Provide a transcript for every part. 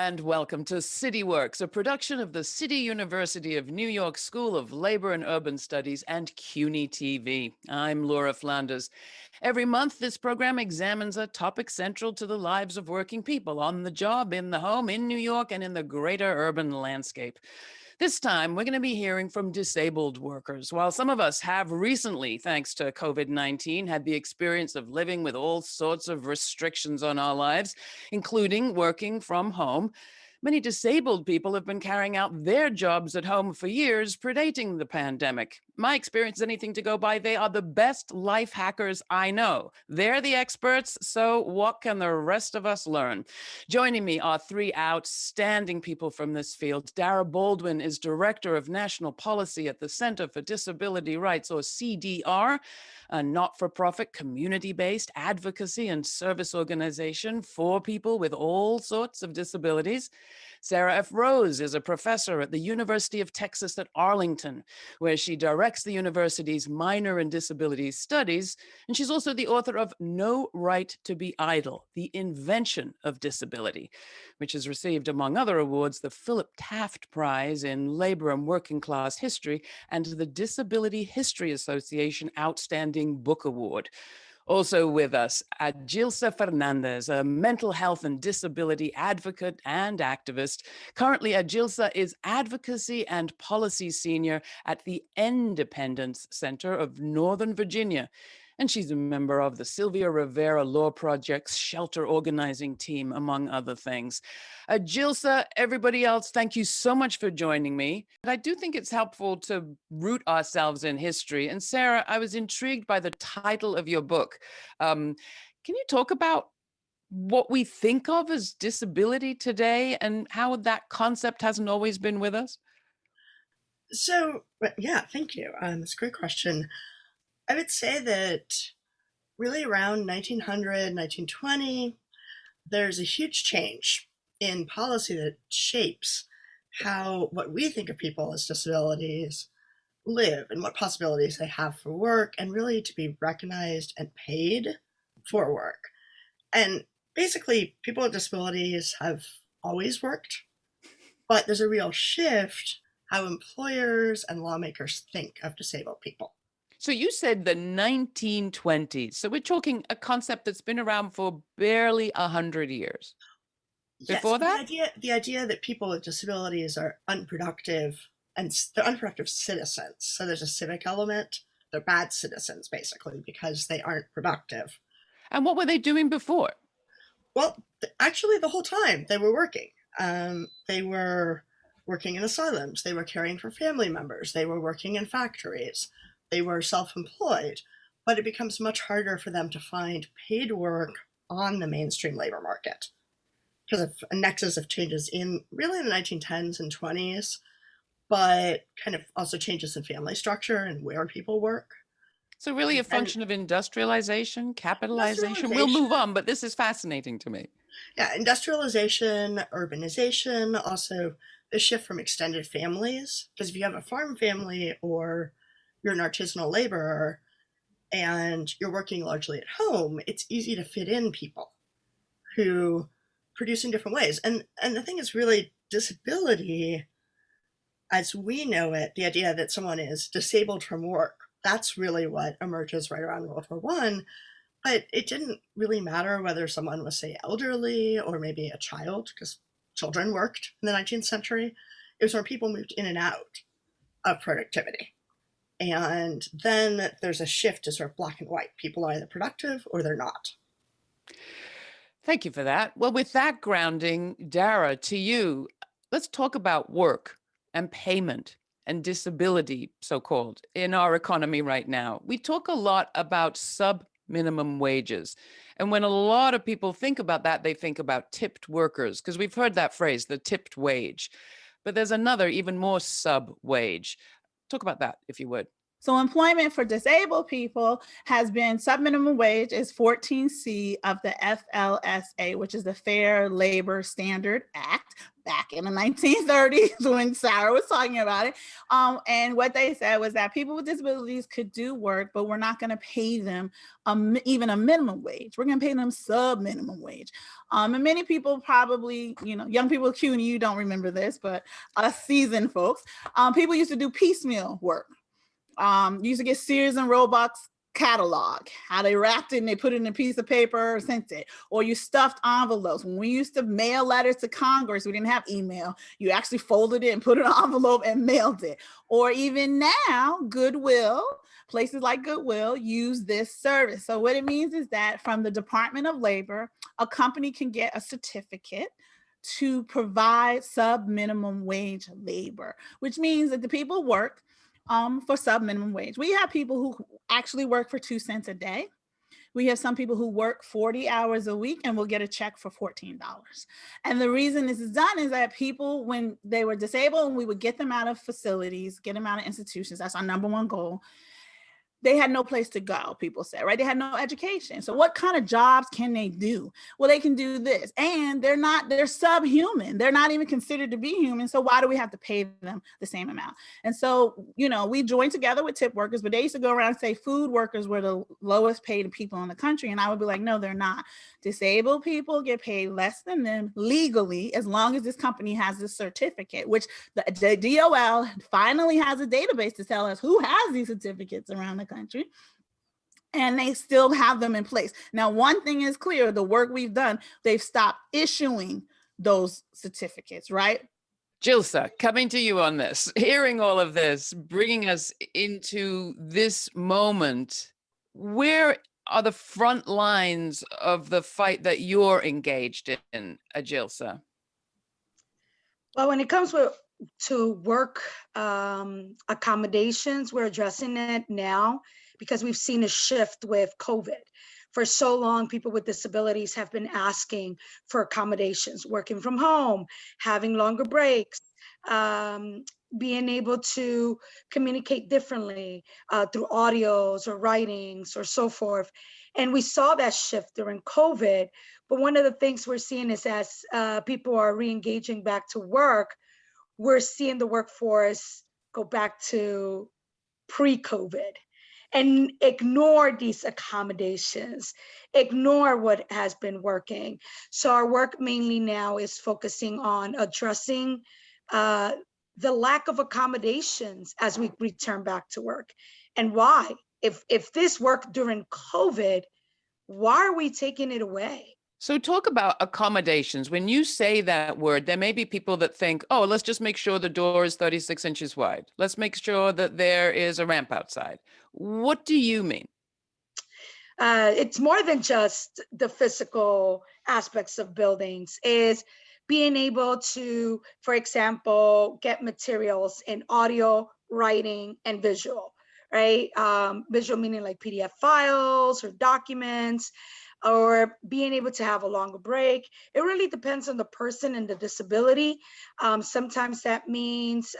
and welcome to CityWorks, a production of the City University of New York School of Labor and Urban Studies and CUNY TV. I'm Laura Flanders. Every month, this program examines a topic central to the lives of working people on the job, in the home, in New York, and in the greater urban landscape. This time, we're going to be hearing from disabled workers. While some of us have recently, thanks to COVID-19, had the experience of living with all sorts of restrictions on our lives, including working from home, many disabled people have been carrying out their jobs at home for years, predating the pandemic. My experience is anything to go by. They are the best life hackers I know. They're the experts, so what can the rest of us learn? Joining me are three outstanding people from this field. Dara Baldwin is Director of National Policy at the Center for Disability Rights, or CDR, a not-for-profit, community-based advocacy and service organization for people with all sorts of disabilities. Sarah F. Rose is a professor at the University of Texas at Arlington, where she directs the university's minor in disability studies, and she's also the author of No Right to Be Idle, The Invention of Disability, which has received, among other awards, the Philip Taft Prize in Labor and Working Class History and the Disability History Association Outstanding Book Award. Also with us, Adjilsa Fernandez, a mental health and disability advocate and activist. Currently, Adjilsa is Advocacy and Policy Senior at the Independence Center of Northern Virginia. And she's a member of the Sylvia Rivera Law Project's shelter organizing team, among other things. Adjilsa, everybody else, thank you so much for joining me. I do think it's helpful to root ourselves in history. And Sarah, I was intrigued by the title of your book. Can you talk about what we think of as disability today and how that concept hasn't always been with us? So, yeah, thank you. It's a great question. I would say that really around 1900, 1920, there's a huge change in policy that shapes how what we think of people as disabilities live and what possibilities they have for work and really to be recognized and paid for work. And basically, people with disabilities have always worked, but there's a real shift how employers and lawmakers think of disabled people. So you said the 1920s. So we're talking a concept that's been around for barely 100 years. Yes, Before that? the idea that people with disabilities are unproductive and they're unproductive citizens. So there's a civic element. They're bad citizens, basically, because they aren't productive. And what were they doing before? Well, actually, the whole time they were working. They were working in asylums. They were caring for family members. They were working in factories. They were self-employed. But it becomes much harder for them to find paid work on the mainstream labor market because of a nexus of changes in really the 1910s and 20s, but kind of also changes in family structure and where people work. So really a And function of industrialization, capitalization. We'll industrialization, move on, but this is fascinating to me. yeah, industrialization, urbanization, also the shift from extended families. Because if you have a farm family or you're an artisanal laborer and you're working largely at home, it's easy to fit in people who produce in different ways. And the thing is really disability, as we know it, the idea that someone is disabled from work, that's really what emerges right around World War One. But it didn't really matter whether someone was, say, elderly or maybe a child, because children worked in the 19th century. It was where people moved in and out of productivity. And then there's a shift to sort of black and white. People are either productive or they're not. Thank you for that. Well, with that grounding, Dara, to you, let's talk about work and payment and disability, so-called, in our economy right now. We talk a lot about sub-minimum wages. And when a lot of people think about that, they think about tipped workers, because we've heard that phrase, the tipped wage. But there's another, even more sub-wage. Talk about that, if you would. So employment for disabled people has been subminimum wage is 14C of the FLSA, which is the Fair Labor Standard Act, back in the 1930s when Sarah was talking about it. And what they said was that people with disabilities could do work, but we're not going to pay them even a minimum wage. We're going to pay them sub-minimum wage. And many people probably, young people at CUNY, you don't remember this, but us seasoned folks, people used to do piecemeal work. Used to get Sears and Roebuck's catalog, how they wrapped it and they put it in a piece of paper or sent it. Or you stuffed envelopes. When we used to mail letters to Congress, we didn't have email. You actually folded it and put it in an envelope and mailed it. Or even now, Goodwill, places like Goodwill use this service. So what it means is that from the Department of Labor, a company can get a certificate to provide sub-minimum wage labor, which means that the people work for sub-minimum wage. We have people who actually work for 2 cents a day. We have some people who work 40 hours a week and will get a check for $14. And the reason this is done is that people, when they were disabled, we would get them out of facilities, get them out of institutions. That's our number one goal. They had no place to go, people said, right? They had no education. So what kind of jobs can they do? Well, they can do this. And they're subhuman. They're not even considered to be human. So why do we have to pay them the same amount? And so, we joined together with tip workers, but they used to go around and say food workers were the lowest paid people in the country. And I would be like, no, they're not. Disabled people get paid less than them legally, as long as this company has this certificate, which the DOL finally has a database to tell us who has these certificates around the country, and they still have them in place. Now, one thing is clear, the work we've done, they've stopped issuing those certificates, right? Jilsa, coming to you on this, hearing all of this, bringing us into this moment, where are the front lines of the fight that you're engaged in, Jilsa? Well, when it comes to work accommodations, we're addressing it now because we've seen a shift with COVID. For so long, people with disabilities have been asking for accommodations, working from home, having longer breaks, being able to communicate differently through audios or writings or so forth. And we saw that shift during COVID. But one of the things we're seeing is as people are re-engaging back to work, we're seeing the workforce go back to pre-COVID and ignore these accommodations, ignore what has been working. So our work mainly now is focusing on addressing the lack of accommodations as we return back to work. And why? If this worked during COVID, why are we taking it away? So talk about accommodations. When you say that word, there may be people that think, oh, let's just make sure the door is 36 inches wide. Let's make sure that there is a ramp outside. What do you mean? It's more than just the physical aspects of buildings. Is being able to, for example, get materials in audio, writing, and visual, right? Visual meaning like PDF files or documents, or being able to have a longer break. It really depends on the person and the disability. Sometimes that means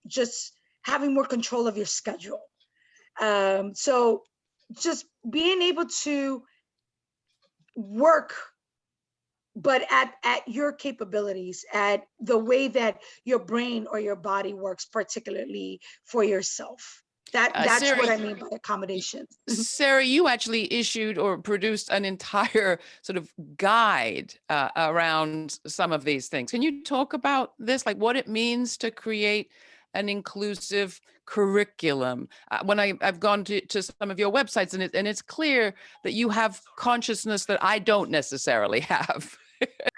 just having more control of your schedule. So just being able to work, but at your capabilities, at the way that your brain or your body works, particularly for yourself. That's Sarah, what I mean by accommodations. Sarah, you actually issued or produced an entire sort of guide around some of these things. Can you talk about this, like what it means to create an inclusive curriculum? When I've gone to some of your websites, and it's clear that you have consciousness that I don't necessarily have.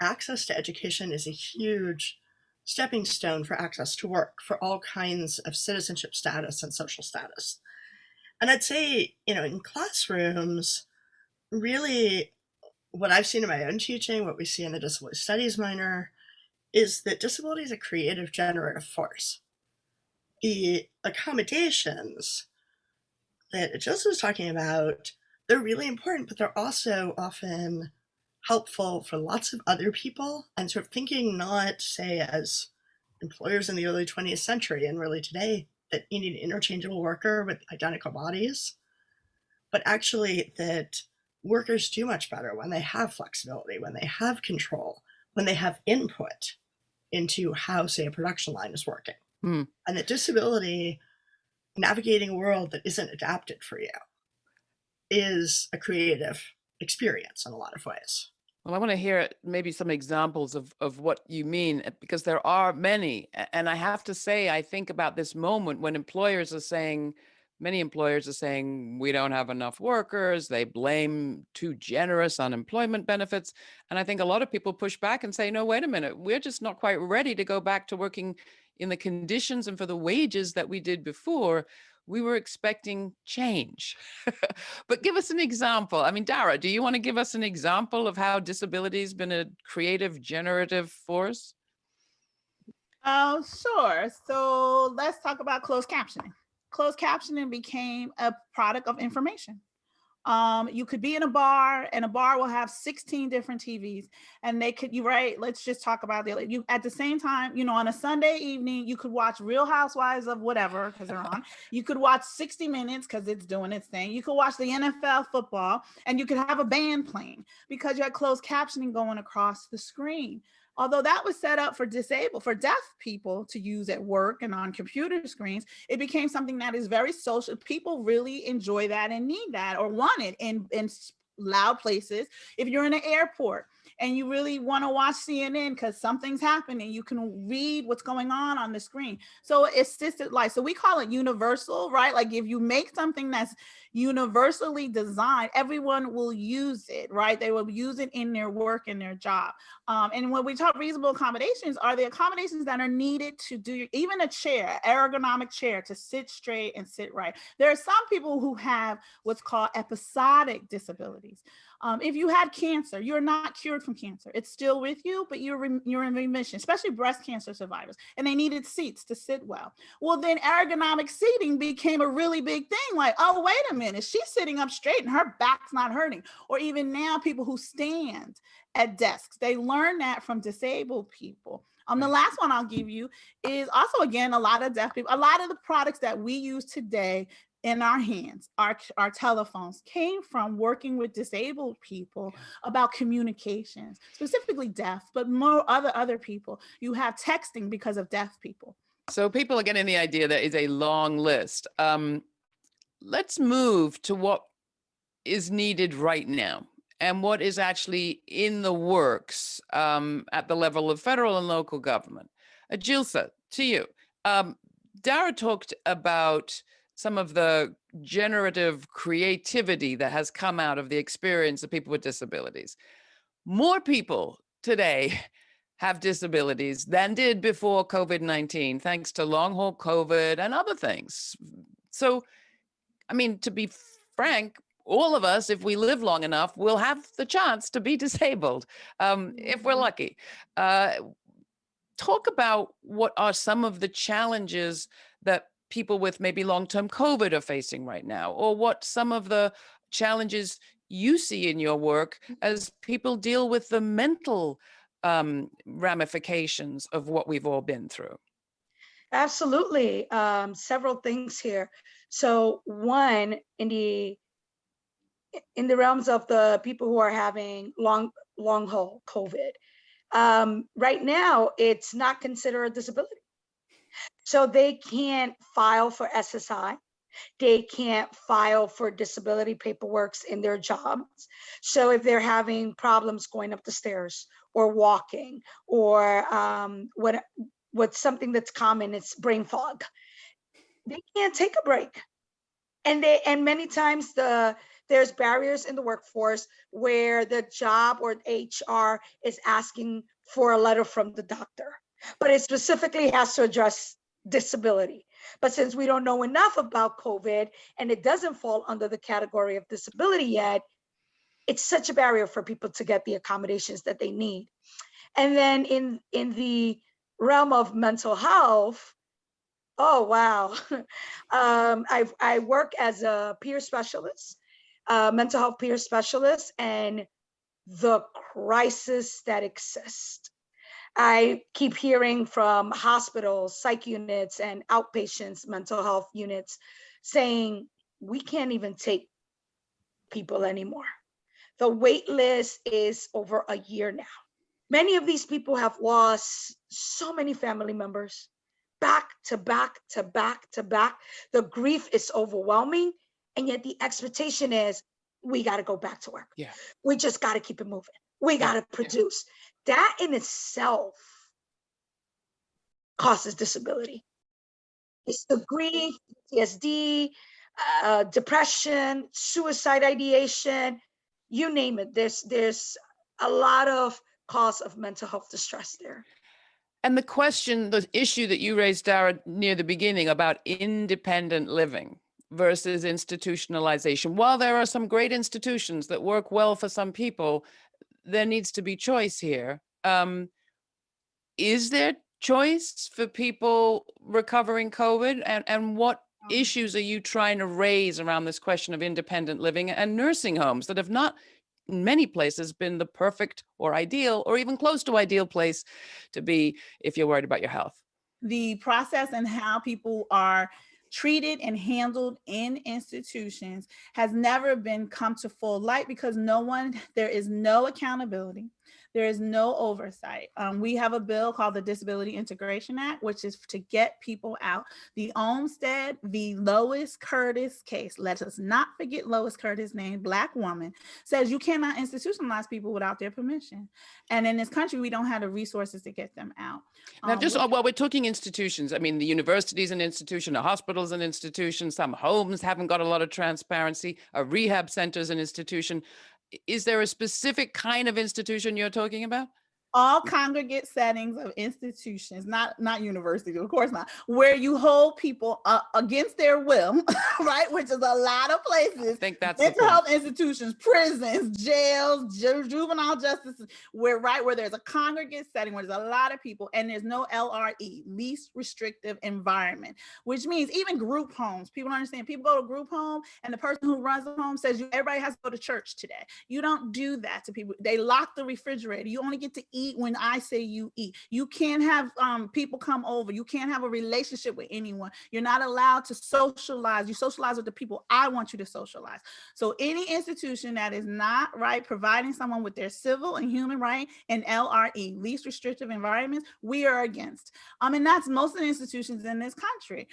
Access to education is a huge stepping stone for access to work for all kinds of citizenship status and social status. And I'd say, in classrooms, really what I've seen in my own teaching, what we see in the disability studies minor, is that disability is a creative generative force. The accommodations that Joseph was talking about, they're really important, but they're also often helpful for lots of other people, and sort of thinking not, say, as employers in the early 20th century and really today, that you need an interchangeable worker with identical bodies, but actually that workers do much better when they have flexibility, when they have control, when they have input. into how, say, a production line is working. Hmm. And that disability, navigating a world that isn't adapted for you, is a creative experience in a lot of ways. Well, I want to hear maybe some examples of what you mean, because there are many. And I have to say, I think about this moment when employers are saying, many employers are saying, we don't have enough workers. They blame too generous unemployment benefits. And I think a lot of people push back and say, no, wait a minute, we're just not quite ready to go back to working in the conditions and for the wages that we did before. We were expecting change. But give us an example. I mean, Dara, do you want to give us an example of how disability has been a creative, generative force? Sure. So let's talk about closed captioning. Closed captioning became a product of information. You could be in a bar, and a bar will have 16 different TVs, and they could, let's just talk about you at the same time, on a Sunday evening, you could watch Real Housewives of whatever, because they're on. You could watch 60 Minutes because it's doing its thing. You could watch the NFL football, and you could have a band playing because you had closed captioning going across the screen. Although that was set up for deaf people to use at work and on computer screens, it became something that is very social. People really enjoy that and need that or want it in loud places. If you're in an airport and you really want to watch CNN because something's happening, you can read what's going on the screen. So assisted life. So we call it universal, right? Like if you make something that's universally designed, everyone will use it, right? They will use it in their work and their job. And when we talk reasonable accommodations, are the accommodations that are needed to do even a chair, ergonomic chair to sit straight and sit right. There are some people who have what's called episodic disabilities. If you had cancer, you're not cured from cancer. It's still with you, but you're in remission, especially breast cancer survivors, and they needed seats to sit well. Well, then ergonomic seating became a really big thing. Like, oh, wait a minute, she's sitting up straight and her back's not hurting. Or even now, people who stand at desks, they learn that from disabled people. The last one I'll give you is also, again, a lot of deaf people. A lot of the products that we use today in our hands, our telephones, came from working with disabled people about communications, specifically deaf, but more other people. You have texting because of deaf people. So people are getting the idea there is a long list. Let's move to what is needed right now and what is actually in the works at the level of federal and local government. Jilsa, to you. Dara talked about some of the generative creativity that has come out of the experience of people with disabilities. More people today have disabilities than did before COVID-19, thanks to long haul COVID and other things. So, I mean, to be frank, all of us, if we live long enough, will have the chance to be disabled if we're lucky. Talk about what are some of the challenges that people with maybe long-term COVID are facing right now, or what some of the challenges you see in your work as people deal with the mental ramifications of what we've all been through. Absolutely. Several things here. So one, in the realms of the people who are having long haul COVID, right now it's not considered a disability. So they can't file for SSI. They can't file for disability paperwork in their jobs. So if they're having problems going up the stairs or walking, or what's something that's common, it's brain fog, they can't take a break. And many times there's barriers in the workforce where the job or HR is asking for a letter from the doctor, but it specifically has to address disability. But since we don't know enough about COVID and it doesn't fall under the category of disability yet, it's such a barrier for people to get the accommodations that they need. And then in the realm of mental health, oh, wow. I work as a peer specialist, mental health peer specialist, and the crisis that exists. I keep hearing from hospitals, psych units, and outpatients, mental health units saying, we can't even take people anymore. The wait list is over a year now. Many of these people have lost so many family members back to back to back to back. The grief is overwhelming. And yet the expectation is we got to go back to work. Yeah. We just got to keep it moving. We got to produce. That in itself causes disability. It's the grief, PTSD, depression, suicide ideation, you name it. There's a lot of cause of mental health distress there. And the issue that you raised, Dara, near the beginning about independent living versus institutionalization. While there are some great institutions that work well for some people, there needs to be choice here. Is there choice for people recovering COVID? And what issues are you trying to raise around this question of independent living and nursing homes that have not, in many places, been the perfect or ideal or even close to ideal place to be if you're worried about your health? The process and how people are treated and handled in institutions has never been come to full light because there is no accountability. There is no oversight. We have a bill called the Disability Integration Act, which is to get people out. The Olmstead v. Lois Curtis case, let us not forget Lois Curtis' name, Black woman, says you cannot institutionalize people without their permission. And in this country, we don't have the resources to get them out. Now, while we're talking institutions, I mean, the university's an institution, a hospital's an institution, some homes haven't got a lot of transparency, a rehab center's an institution. Is there a specific kind of institution you're talking about? All congregate settings of institutions, not universities, of course not, where you hold people against their will, right? Which is a lot of places. I think that's mental health institutions, prisons, jails, juvenile justice, where there's a congregate setting where there's a lot of people and there's no LRE, least restrictive environment, which means even group homes. People don't understand. People go to a group home and the person who runs the home says everybody has to go to church today. You don't do that to people. They lock the refrigerator. You only get to eat when I say you eat. You can't have people come over. You can't have a relationship with anyone. You're not allowed to socialize. You socialize with the people I want you to socialize. So any institution that is not providing someone with their civil and human right and LRE, least restrictive environments, we are against. And that's most of the institutions in this country.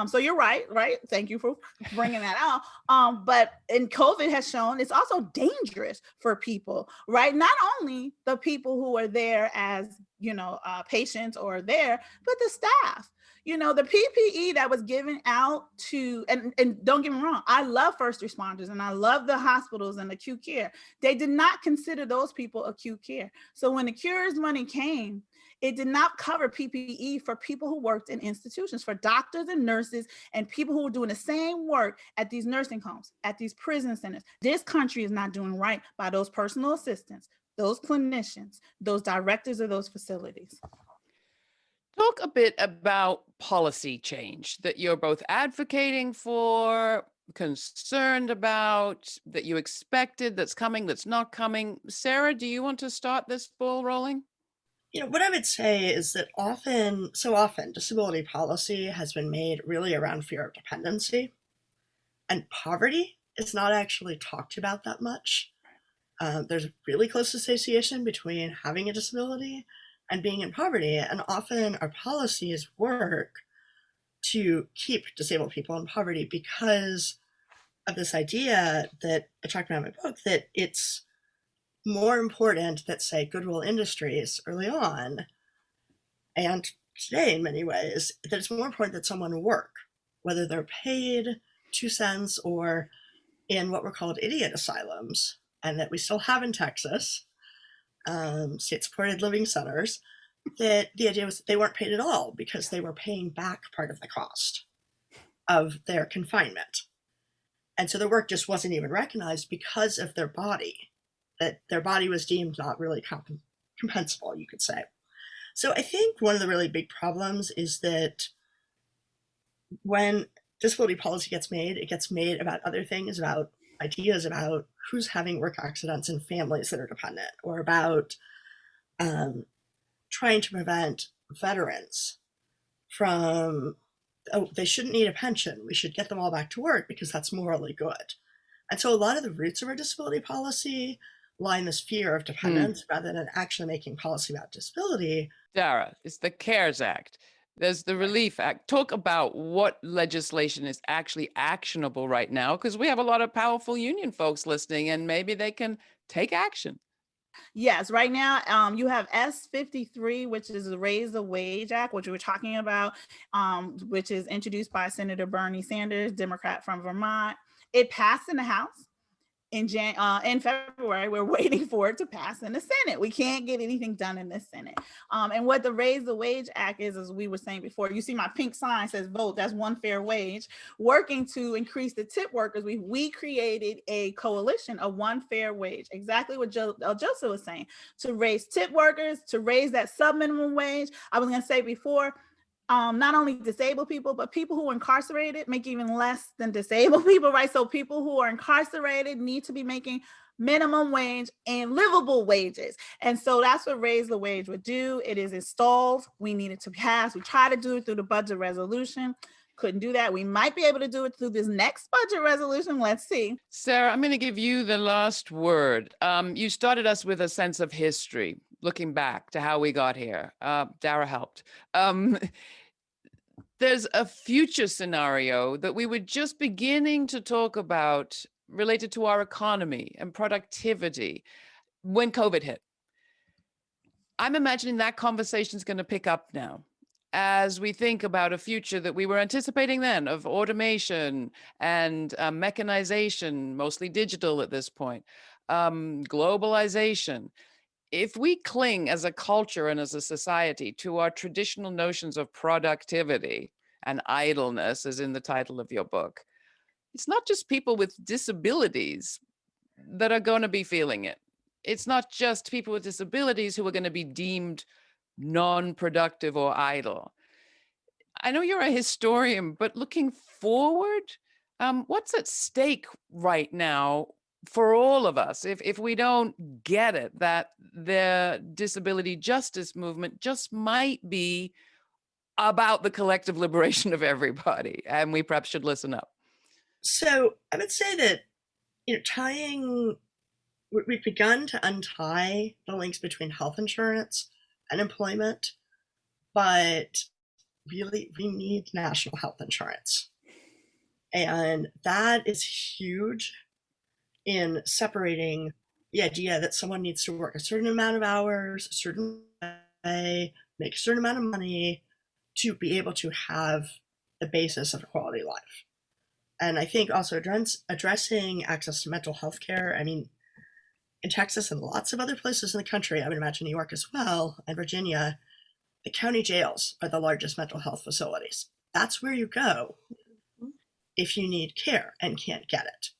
So you're right? Thank you for bringing that out. But COVID has shown it's also dangerous for people, right? Not only the people who are there as, patients or there, but the staff. The PPE that was given out to, and don't get me wrong, I love first responders and I love the hospitals and acute care. They did not consider those people acute care. So when the cures money came, it did not cover PPE for people who worked in institutions, for doctors and nurses and people who were doing the same work at these nursing homes, at these prison centers. This country is not doing right by those personal assistants, those clinicians, those directors of those facilities. Talk a bit about policy change that you're both advocating for, concerned about, that you expected, that's coming, that's not coming. Sarah, do you want to start this ball rolling? What I would say is that so often, disability policy has been made really around fear of dependency, and poverty is not actually talked about that much. There's a really close association between having a disability and being in poverty, and often our policies work to keep disabled people in poverty because of this idea that I talked about in my book, that it's more important that, say, Goodwill Industries early on, and today in many ways, that it's more important that someone work, whether they're paid 2 cents or in what were called idiot asylums, and that we still have in Texas, state-supported living centers, that the idea was that they weren't paid at all because they were paying back part of the cost of their confinement. And so their work just wasn't even recognized because of their body, that their body was deemed not really compensable, you could say. So I think one of the really big problems is that when disability policy gets made, it gets made about other things, about ideas about who's having work accidents and families that are dependent, or about trying to prevent veterans from, they shouldn't need a pension. We should get them all back to work because that's morally good. And so a lot of the roots of our disability policy line this fear of dependence rather than actually making policy about disability. Dara, it's the CARES Act. There's the Relief Act. Talk about what legislation is actually actionable right now, because we have a lot of powerful union folks listening and maybe they can take action. Yes, right now you have S53, which is the Raise the Wage Act, which we were talking about, which is introduced by Senator Bernie Sanders, Democrat from Vermont. It passed in the House in February. We're waiting for it to pass in the Senate. We can't get anything done in the Senate. And what the Raise the Wage Act is, as we were saying before, you see my pink sign says vote, that's one fair wage, working to increase the tip workers. We created a coalition of one fair wage, exactly what Joseph was saying, to raise tip workers, to raise that sub-minimum wage. I was gonna say before, not only disabled people, but people who are incarcerated make even less than disabled people, right? So people who are incarcerated need to be making minimum wage and livable wages. And so that's what Raise the Wage would do. It is installed. We need it to pass. We try to do it through the budget resolution. Couldn't do that. We might be able to do it through this next budget resolution. Let's see. Sarah, I'm going to give you the last word. You started us with a sense of history, looking back to how we got here. Dara helped. There's a future scenario that we were just beginning to talk about related to our economy and productivity when COVID hit. I'm imagining that conversation is going to pick up now as we think about a future that we were anticipating then of automation and mechanization, mostly digital at this point, globalization. If we cling as a culture and as a society to our traditional notions of productivity and idleness, as in the title of your book, it's not just people with disabilities that are going to be feeling it. It's not just people with disabilities who are going to be deemed non-productive or idle. I know you're a historian, but looking forward, what's at stake right now for all of us if we don't get it, that the disability justice movement just might be about the collective liberation of everybody, and we perhaps should listen up? So I would say that, we've begun to untie the links between health insurance and employment, but really we need national health insurance. And that is huge in separating the idea that someone needs to work a certain amount of hours, a certain way, make a certain amount of money to be able to have the basis of a quality life. And I think also addressing access to mental health care. I mean, in Texas and lots of other places in the country, I would imagine New York as well, and Virginia, the county jails are the largest mental health facilities. That's where you go if you need care and can't get it.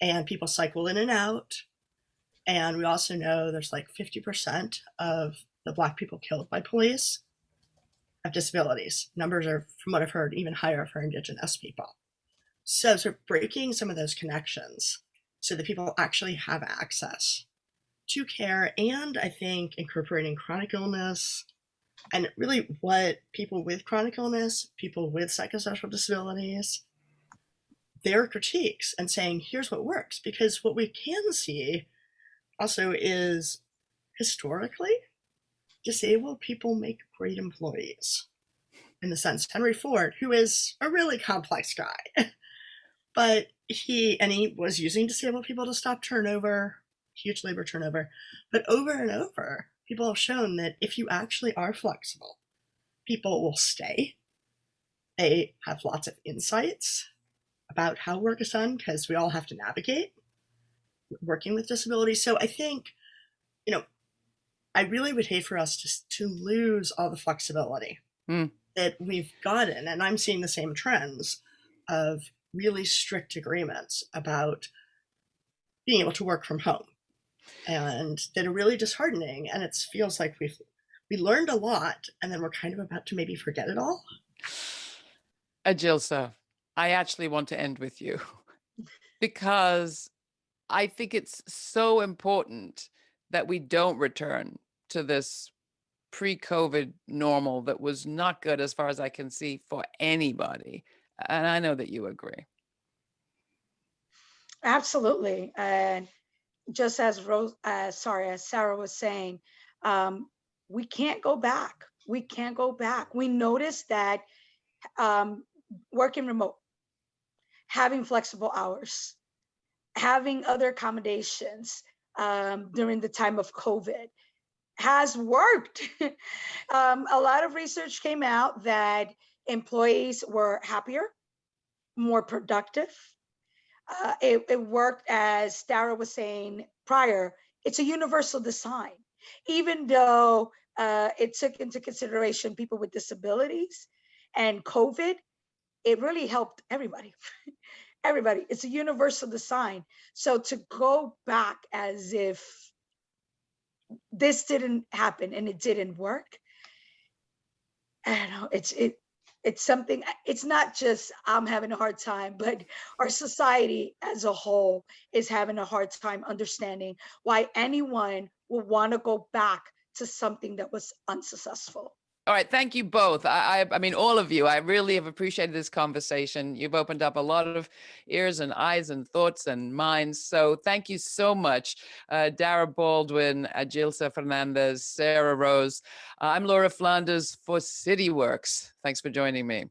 And people cycle in and out. And we also know there's like 50% of the Black people killed by police have disabilities. Numbers are, from what I've heard, even higher for Indigenous people. So sort of breaking some of those connections so that people actually have access to care, and I think incorporating chronic illness and really what people with chronic illness, people with psychosocial disabilities, their critiques, and saying, here's what works. Because what we can see also is historically, disabled people make great employees. In the sense, Henry Ford, who is a really complex guy, but he was using disabled people to stop turnover, huge labor turnover. But over and over, people have shown that if you actually are flexible, people will stay. They have lots of insights about how work is done, because we all have to navigate working with disabilities. So I think, I really would hate for us to lose all the flexibility that we've gotten. And I'm seeing the same trends of really strict agreements about being able to work from home, and that are really disheartening. And it feels like we learned a lot, and then we're kind of about to maybe forget it all. Ajilsa, I actually want to end with you because I think it's so important that we don't return to this pre-COVID normal that was not good, as far as I can see, for anybody. And I know that you agree. Absolutely. And just as as Sarah was saying, we can't go back. We can't go back. We noticed that working remote, having flexible hours, having other accommodations during the time of COVID has worked. A lot of research came out that employees were happier, more productive. It worked, as Dara was saying prior, it's a universal design. Even though it took into consideration people with disabilities and COVID, it really helped everybody. Everybody, it's a universal design. So to go back as if this didn't happen and it didn't work, I don't know, it's something, it's not just I'm having a hard time, but our society as a whole is having a hard time understanding why anyone will want to go back to something that was unsuccessful. All right, thank you both. I mean, all of you. I really have appreciated this conversation. You've opened up a lot of ears and eyes and thoughts and minds. So thank you so much, Dara Baldwin, Agilsa Fernandez, Sarah Rose. I'm Laura Flanders for CityWorks. Thanks for joining me.